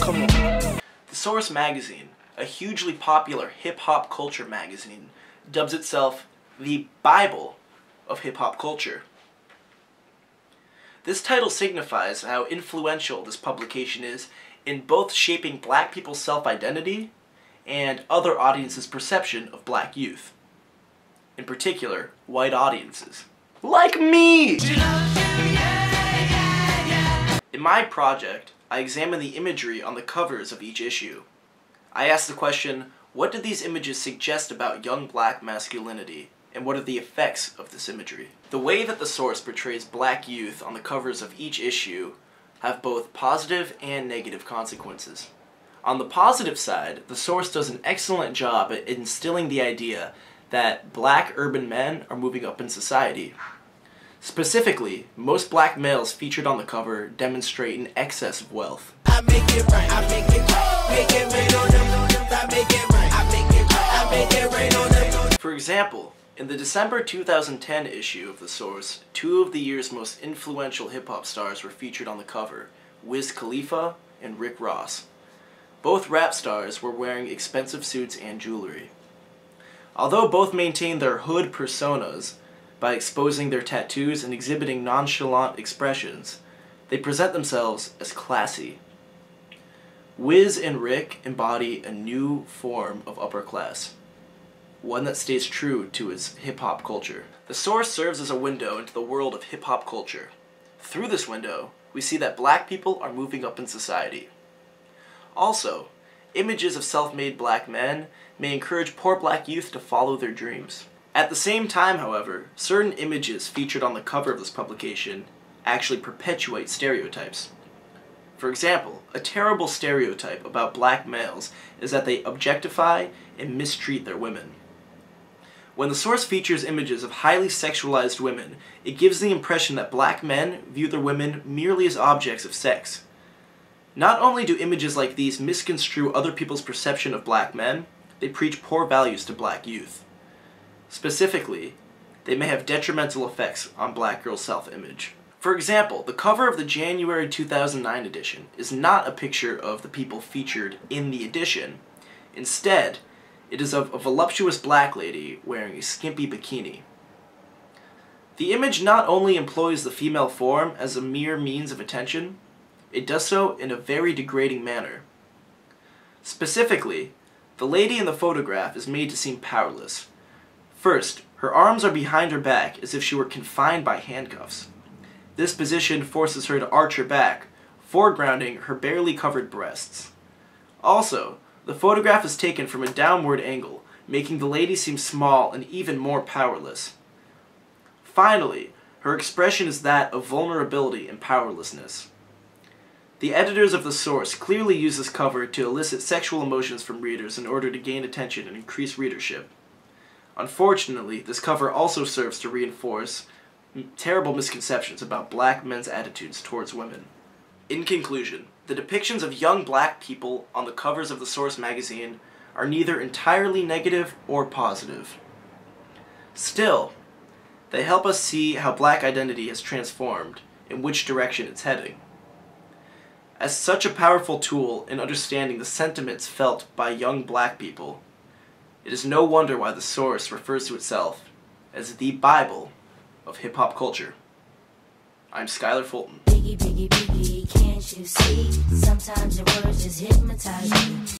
Come on. The Source magazine, a hugely popular hip-hop culture magazine, dubs itself the Bible of hip-hop culture. This title signifies how influential this publication is in both shaping black people's self-identity and other audiences' perception of black youth. In particular, white audiences. Like me! In my project, I examine the imagery on the covers of each issue. I ask the question, what do these images suggest about young black masculinity, and what are the effects of this imagery? The way that the Source portrays black youth on the covers of each issue have both positive and negative consequences. On the positive side, the Source does an excellent job at instilling the idea that black urban men are moving up in society. Specifically, most black males featured on the cover demonstrate an excess of wealth. I make it right, I make it right, make it rain on them, I make it right, I make it right, I make it rain on them. For example, in the December 2010 issue of The Source, two of the year's most influential hip-hop stars were featured on the cover, Wiz Khalifa and Rick Ross. Both rap stars were wearing expensive suits and jewelry. Although both maintained their hood personas by exposing their tattoos and exhibiting nonchalant expressions, they present themselves as classy. Wiz and Rick embody a new form of upper class, one that stays true to its hip-hop culture. The Source serves as a window into the world of hip-hop culture. Through this window, we see that black people are moving up in society. Also, images of self-made black men may encourage poor black youth to follow their dreams. At the same time, however, certain images featured on the cover of this publication actually perpetuate stereotypes. For example, a terrible stereotype about black males is that they objectify and mistreat their women. When the Source features images of highly sexualized women, it gives the impression that black men view their women merely as objects of sex. Not only do images like these misconstrue other people's perception of black men, they preach poor values to black youth. Specifically, they may have detrimental effects on black girls' self-image. For example, the cover of the January 2009 edition is not a picture of the people featured in the edition. Instead, it is of a voluptuous black lady wearing a skimpy bikini. The image not only employs the female form as a mere means of attention, it does so in a very degrading manner. Specifically, the lady in the photograph is made to seem powerless. First, her arms are behind her back as if she were confined by handcuffs. This position forces her to arch her back, foregrounding her barely covered breasts. Also, the photograph is taken from a downward angle, making the lady seem small and even more powerless. Finally, her expression is that of vulnerability and powerlessness. The editors of The Source clearly use this cover to elicit sexual emotions from readers in order to gain attention and increase readership. Unfortunately, this cover also serves to reinforce terrible misconceptions about black men's attitudes towards women. In conclusion, the depictions of young black people on the covers of The Source magazine are neither entirely negative or positive. Still, they help us see how black identity has transformed, in which direction it's heading. As such a powerful tool in understanding the sentiments felt by young black people, it is no wonder why The Source refers to itself as the Bible of hip-hop culture. I'm Skyler Fulton. Biggie, biggie, biggie, can't you see? Sometimes your words just hypnotize me.